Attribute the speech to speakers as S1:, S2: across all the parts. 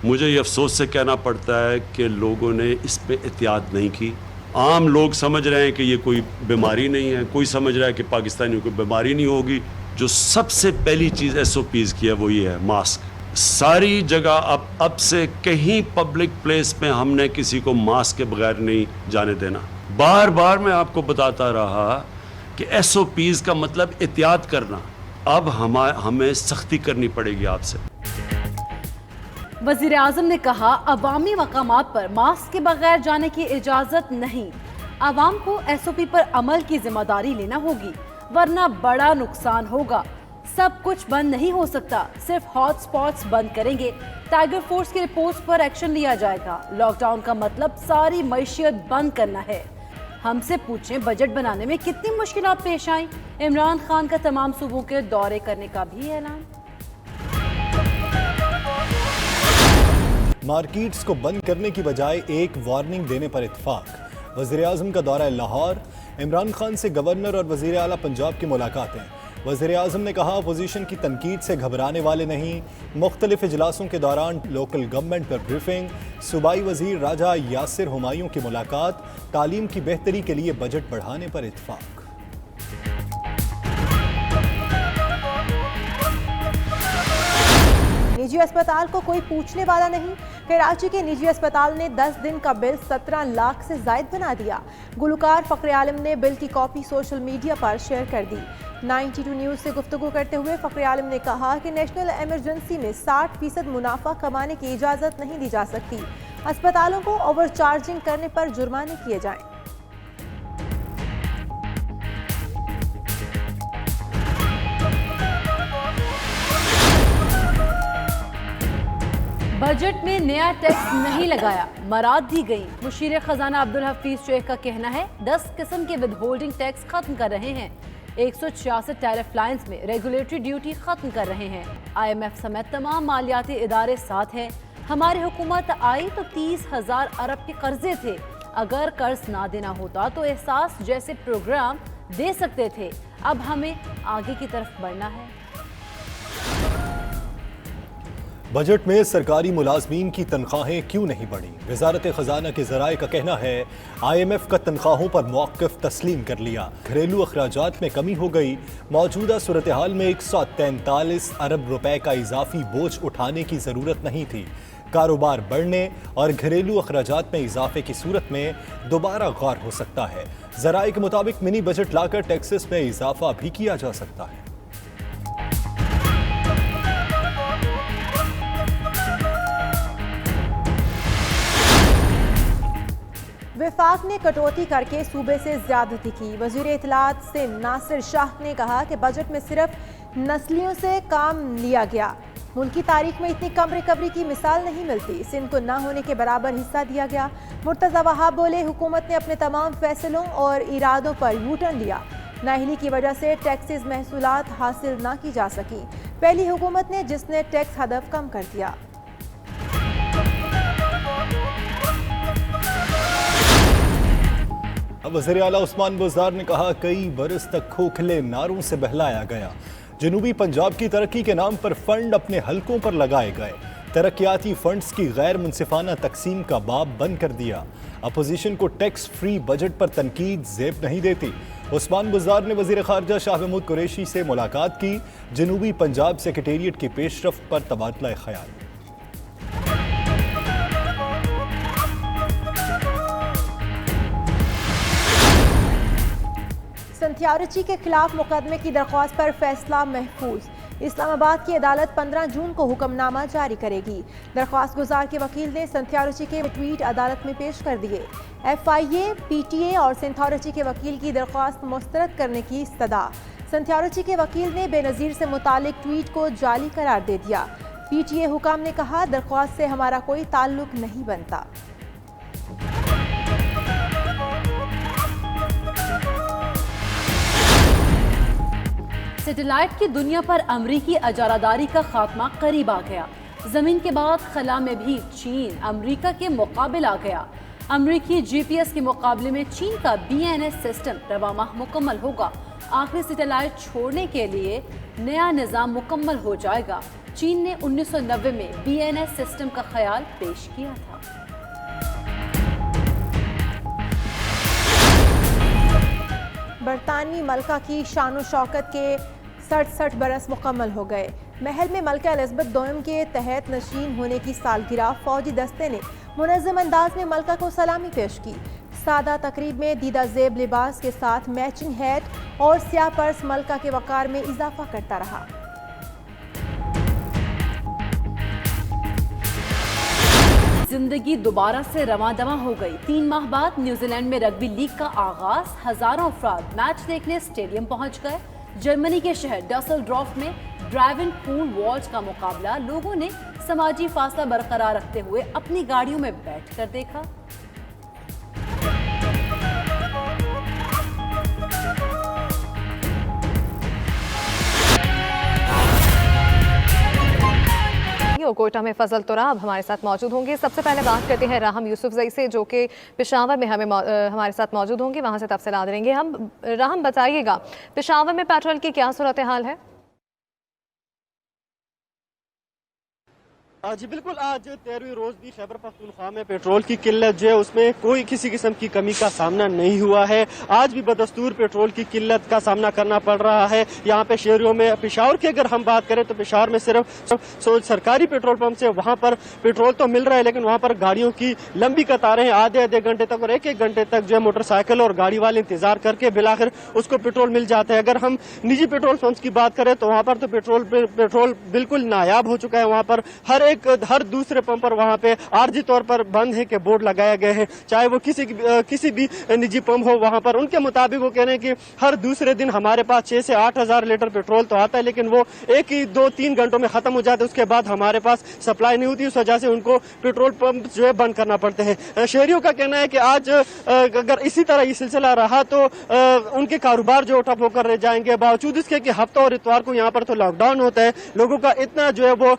S1: मुझे ये अफसोस से कहना पड़ता है कि लोगों ने इस पे एहतियात नहीं की। आम लोग समझ रहे हैं कि ये कोई बीमारी नहीं है, कोई समझ रहा है कि पाकिस्तानियों को बीमारी नहीं होगी। जो सबसे पहली चीज़ SOPs की है वो ये है मास्क। सारी जगह अब से कहीं पब्लिक प्लेस में हमने किसी को मास्क के बगैर नहीं जाने देना। बार बार मैं आपको बताता रहा कि SOPs का मतलब एहतियात करना। अब हमें सख्ती करनी पड़ेगी आपसे।
S2: वज़ीर आज़म ने कहा अवामी मकामात पर मास्क के बगैर जाने की इजाज़त नहीं। आवाम को SOP पर अमल की जिम्मेदारी लेना होगी, वरना बड़ा नुकसान होगा। सब कुछ बंद नहीं हो सकता, सिर्फ हॉट स्पॉट्स बंद करेंगे। टाइगर फोर्स की रिपोर्ट्स पर एक्शन लिया जाएगा। लॉकडाउन का मतलब सारी मईशियत बंद करना है। हमसे पूछें बजट बनाने में कितनी मुश्किलात पेश आई। इमरान खान का तमाम सूबों के दौरे करने का भी ऐलान।
S3: मार्केट्स को बंद करने की बजाय एक वार्निंग देने पर इत्तेफाक। वज़ीर आज़म का दौरा लाहौर, इमरान खान से गवर्नर और वज़ीर आला पंजाब की मुलाकातें। वज़ीर आज़म ने कहा अपोजिशन की तनकीद से घबराने वाले नहीं। मुख्तलिफ इजलासों के दौरान लोकल गवर्नमेंट पर ब्रीफिंग। सूबाई वज़ीर राजा यासिर हुमायूं की मुलाकात। तालीम की बेहतरी के लिए बजट बढ़ाने पर इत्तेफाक।
S4: निजी अस्पताल को कोई पूछने वाला नहीं। कराची के निजी अस्पताल ने 10 दिन का बिल 17 लाख से जायद बना दिया। गुलकार फ़ख्र आलम ने बिल की कॉपी सोशल मीडिया पर शेयर कर दी। 92 न्यूज़ से गुफ्तगू करते हुए फ़ख्र आलम ने कहा कि नेशनल एमरजेंसी में 60% मुनाफा कमाने की इजाज़त नहीं दी जा सकती। अस्पतालों को ओवर चार्जिंग करने पर जुर्माने किए जाएं।
S2: बजट में नया टैक्स नहीं लगाया, मराद दी गई। मुशीर खजाना अब्दुल हफीज शेख का कहना है 10 किस्म के विद होल्डिंग टैक्स खत्म कर रहे हैं। 166 टैरिफ लाइन्स में रेगुलेटरी ड्यूटी खत्म कर रहे हैं। IMF समेत तमाम मालियाती इदारे साथ हैं। हमारी हुकूमत आई तो 30,000 अरब के कर्जे थे। अगर कर्ज ना देना होता तो एहसास जैसे प्रोग्राम दे सकते थे। अब हमें आगे की तरफ बढ़ना है।
S3: बजट में सरकारी मुलाजमीन की तनख्वाहें क्यों नहीं बढ़ी? वजारत खजाना के ज़राए का कहना है IMF का तनख्वाहों पर मौक़िफ़ तस्लीम कर लिया। घरेलू अखराजात में कमी हो गई। मौजूदा सूरत हाल में 143 अरब रुपए का इजाफी बोझ उठाने की ज़रूरत नहीं थी। कारोबार बढ़ने और घरेलू अखराजात में इजाफे की सूरत में दोबारा गौर हो सकता है। ज़राए के मुताबिक मिनी बजट लाकर टैक्सेस में इजाफा भी किया जा सकता है।
S4: विफाक ने कटौती करके सूबे से ज्यादती की। वजीर इत्तलात से नासिर शाह ने कहा कि बजट में सिर्फ नस्लियों से काम लिया गया। मुल्की तारीख में इतनी कम रिकवरी की मिसाल नहीं मिलती। सिंध को ना होने के बराबर हिस्सा दिया गया। मुर्तज़ा वहाब बोले हुकूमत ने अपने तमाम फैसलों और इरादों पर यू टर्न लिया। नाअहली की वजह से टैक्सेस महसूलात हासिल ना की जा सकी। पहली हुकूमत ने जिसने टैक्स हदफ कम कर दिया।
S3: वज़ीर आला उस्मान बुज़दार ने कहा कई बरस तक खोखले नारों से बहलाया गया। जनूबी पंजाब की तरक्की के नाम पर फंड अपने हलकों पर लगाए गए। तरक्याती फंड्स की गैर मुनसिफाना तकसीम का बाब बंद कर दिया। अपोजिशन को टैक्स फ्री बजट पर तनकीद ज़ेब नहीं देती। उस्मान बुज़दार ने वज़ीर ख़ारजा शाह महमूद कुरैशी से मुलाकात की। जनूबी पंजाब सेक्रेटेरिएट की पेशरफ्त पर तबादला ख्याल।
S4: संथियारची के खिलाफ मुकदमे की दरख्वास्त पर फैसला महफूज। इस्लामाबाद की अदालत 15 जून को हुक्मनामा जारी करेगी। दरख्वास्त गुजार के वकील ने संथियारची के ट्वीट अदालत में पेश कर दिए। FIA, PTA और संथियारची के वकील की दरख्वास्त मुस्तरद करने की इस्तदा। संथियारची के वकील ने बेनज़ीर से मुतालिक ट्वीट को जाली करार दे दिया। PTA हुकाम ने कहा दरख्वास्त से हमारा कोई ताल्लुक नहीं बनता।
S2: सैटेलाइट की दुनिया पर अमरीकी अजारादारी का खात्मा करीब आ गया। जमीन के बाद खला में भी चीन अमरीका के मुकाबिल आ गया। अमरीकी GPS के मुकाबले में चीन का BNS सिस्टम रवा माह मुकम्मल होगा। आखिरी सैटेलाइट छोड़ने के लिए नया निज़ाम मुकम्मल हो जाएगा। चीन ने 1990 में BNS सिस्टम का ख्याल पेश किया था।
S4: बरतानवी मलका की शान शौकत के 67 बरस मुकम्मल हो गए। महल में मलका एलिज़ाबेथ दोम के तहत नशीन होने की सालगिरह फौजी दस्ते ने मुनज़्ज़म अंदाज में मलका को सलामी पेश की। सादा तकरीब में दीदा ज़ेब लिबास के साथ मैचिंग हैट और स्याह पर्स मलका के वक़ार में इजाफा करता रहा।
S2: जिंदगी दोबारा से रवां-दवां हो गई। 3 माह बाद न्यूजीलैंड में रग्बी लीग का आगाज। हजारों अफराद मैच देखने स्टेडियम पहुंच गए। जर्मनी के शहर डसेलड्रॉफ में ड्राइव इन पूल वॉच का मुकाबला लोगों ने समाजी फासला बरकरार रखते हुए अपनी गाड़ियों में बैठकर देखा।
S5: और कोयटा में फजल तुरा अब हमारे साथ मौजूद होंगे। सबसे पहले बात करते हैं राहम यूसुफजई से, जो कि पेशावर में हमारे साथ मौजूद होंगे, वहां से तफसीलात देंगे हम। राहम, बताइएगा पेशावर में पेट्रोल की क्या सूरत हाल है?
S6: जी बिल्कुल, आज 13वीं रोज भी खैबर पख्तूनख्वा में पेट्रोल की किल्लत जो है उसमें कोई किसी किस्म की कमी का सामना नहीं हुआ है। आज भी बदस्तूर पेट्रोल की किल्लत का सामना करना पड़ रहा है। यहाँ पे शहरों में, पेशावर की अगर हम बात करें तो पेशावर में सिर्फ सरकारी पेट्रोल पंप से वहाँ पर पेट्रोल तो मिल रहा है, लेकिन वहाँ पर गाड़ियों की लंबी कतारें हैं। आधे घंटे तक और एक घंटे तक जो है मोटरसाइकिल और गाड़ी वाले इंतजार करके बिलाखिर उसको पेट्रोल मिल जाता है। अगर हम निजी पेट्रोल पंप की बात करें तो वहाँ पर तो पेट्रोल बिल्कुल नायाब हो चुका है। वहाँ पर हर दूसरे पंप पर वहाँ पे आर्जी तौर पर बंद है के बोर्ड लगाया गए हैं। चाहे वो किसी भी निजी पंप हो, वहाँ पर उनके मुताबिक वो कह रहे हैं कि हर दूसरे दिन हमारे पास 6 से 8 हजार लीटर पेट्रोल तो आता है, लेकिन वो 1-2-3 घंटों में खत्म हो जाता है। उसके बाद हमारे पास सप्लाई नहीं होती, उस वजह से उनको पेट्रोल पंप जो है बंद करना पड़ते हैं। शहरियों का कहना है कि आज अगर इसी तरह ये सिलसिला रहा तो उनके कारोबार जो ठप होकर रह जाएंगे। बावजूद इसके कि हफ्ता और इतवार को यहाँ पर तो लॉकडाउन होता है, लोगों का इतना जो है वो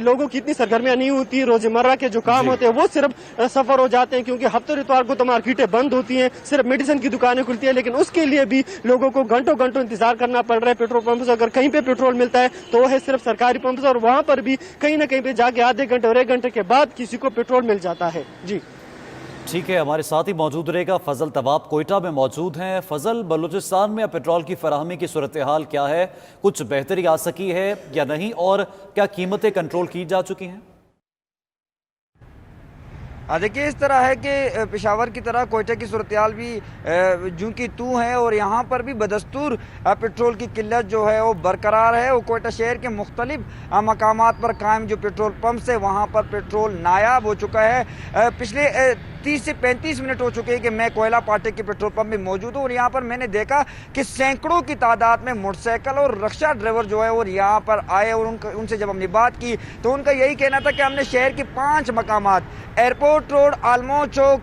S6: लोगों की इतनी सरगर्मियां नहीं होती, रोजमर्रा के जो काम होते हैं वो सिर्फ सफर हो जाते हैं, क्योंकि हफ्ते और इतवार को तो मार्केटें बंद होती हैं, सिर्फ मेडिसिन की दुकानें खुलती है, लेकिन उसके लिए भी लोगों को घंटों घंटों इंतजार करना पड़ रहा है पेट्रोल पंप से। अगर कहीं पे पेट्रोल मिलता है तो वो है सिर्फ सरकारी पंप से, और वहां पर भी कहीं ना कहीं पे जाके आधे घंटे और 1 घंटे के बाद किसी को पेट्रोल मिल जाता है। जी
S7: ठीक है, हमारे साथ ही मौजूद रहेगा फजल तवाब, कोयटा में मौजूद हैं। फजल, बलूचिस्तान में अब पेट्रोल की फराहमी की सूरत हाल क्या है? कुछ बेहतरी आ सकी है या नहीं, और क्या कीमतें कंट्रोल की जा चुकी हैं?
S8: देखिए, इस तरह है कि पेशावर की तरह कोयटा की सूरत हाल भी जूं की तू है, और यहाँ पर भी बदस्तूर पेट्रोल की किल्लत जो है वो बरकरार है। वो कोयटा शहर के मुख्तलिफ मकामात पर कायम जो पेट्रोल पंप्स है वहाँ पर पेट्रोल नायाब हो चुका है। पिछले 30 से 35 मिनट हो चुके हैं कि मैं कोयला पाटे के पेट्रोल पंप में मौजूद हूँ, और यहाँ पर मैंने देखा कि सैकड़ों की तादाद में मोटरसाइकिल और रिक्शा ड्राइवर जो है वो यहाँ पर आए, और उनसे जब हमने बात की तो उनका यही कहना था कि हमने शहर के 5 मकामात, एयरपोर्ट रोड, आलमो चौक,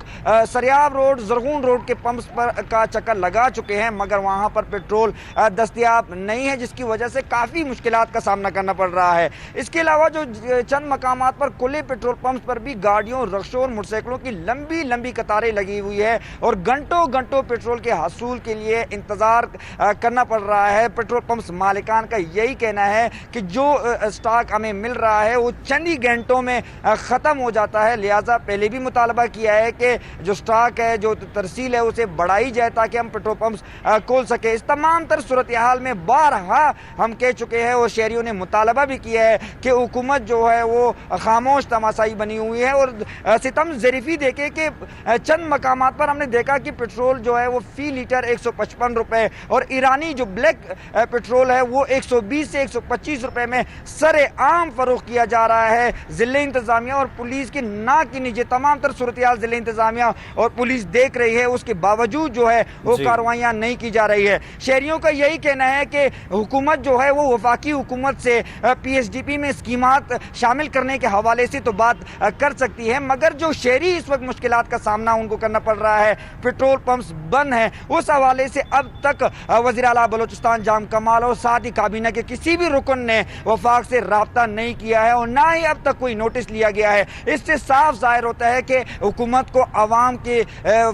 S8: सरियाब रोड, जरगून रोड के पंप्स पर का चक्कर लगा चुके हैं, मगर वहाँ पर पेट्रोल दस्तयाब नहीं है, जिसकी वजह से काफ़ी मुश्किलात का सामना करना पड़ रहा है। इसके अलावा जो चंद मकामात पर खुले पेट्रोल पंप्स पर भी गाड़ियों, रिक्शों और मोटरसाइकिलों की लंबी कतारें लगी हुई है, और घंटों पेट्रोल के हसूल के लिए इंतजार करना पड़ रहा है। पेट्रोल पंप्स मालिकान का यही कहना है कि जो स्टॉक हमें मिल रहा है वो चंद ही घंटों में ख़त्म हो जाता है। लिहाजा पहले भी मुतालबा किया है कि जो स्टॉक है, जो तरसील है, उसे बढ़ाई जाए ताकि हम पेट्रोल पंप्स खोल सके। इस तमाम तर सूरत हाल में बारहा हम कह चुके हैं, और शहरियों ने मुतालबा भी किया है कि हुकूमत जो है वो खामोश तमाशाई बनी हुई है, और सितम ज़रीफ़ी देखे कि चंद मकामात पर हमने देखा कि पेट्रोल जो है वो फी लीटर 155 रुपए, और ईरानी जो ब्लैक पेट्रोल है वो 120 से 125 रुपए में सरे आम फरोख्त किया जा रहा है। जिला इंतजामिया और पुलिस की ना की नीचे तमाम तर सूरत हाल जिला इंतजामिया और पुलिस देख रही है, उसके बावजूद जो है वो कार्रवाइयां नहीं की जा रही है। शहरियों का यही कहना है कि हुकूमत जो है वो वफाकी हुकूमत से PSDP में स्कीमात शामिल करने के हवाले से तो बात कर सकती है, मगर जो शहरी इस वक्त मुश्किलात का सामना उनको करना पड़ रहा है। पेट्रोल पंप्स बंद हैं। उस हवाले से अब तक वज़ीर आला बलूचिस्तान जाम कमाल और साथ ही काबीना के किसी भी रुकन ने वफाक से राब्ता नहीं किया है और ना ही अब तक कोई नोटिस लिया गया है। इससे साफ जाहिर होता है कि हुकूमत को अवाम के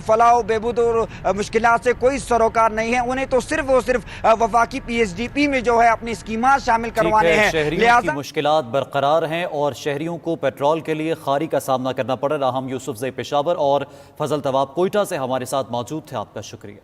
S8: फलाह बहबूद और मुश्किलात से कोई सरोकार नहीं है। उन्हें तो सिर्फ और सिर्फ वफाकी PSDP में जो है अपनी स्कीमात शामिल करवाने हैं।
S7: शहरियों की मुश्किलात बरकरार हैं और शहरियों को पेट्रोल के लिए खारी का सामना करना पड़ रहा। राहम यूसुफजई पेशावर और फजल तवाब कोयटा से हमारे साथ मौजूद थे। आपका शुक्रिया।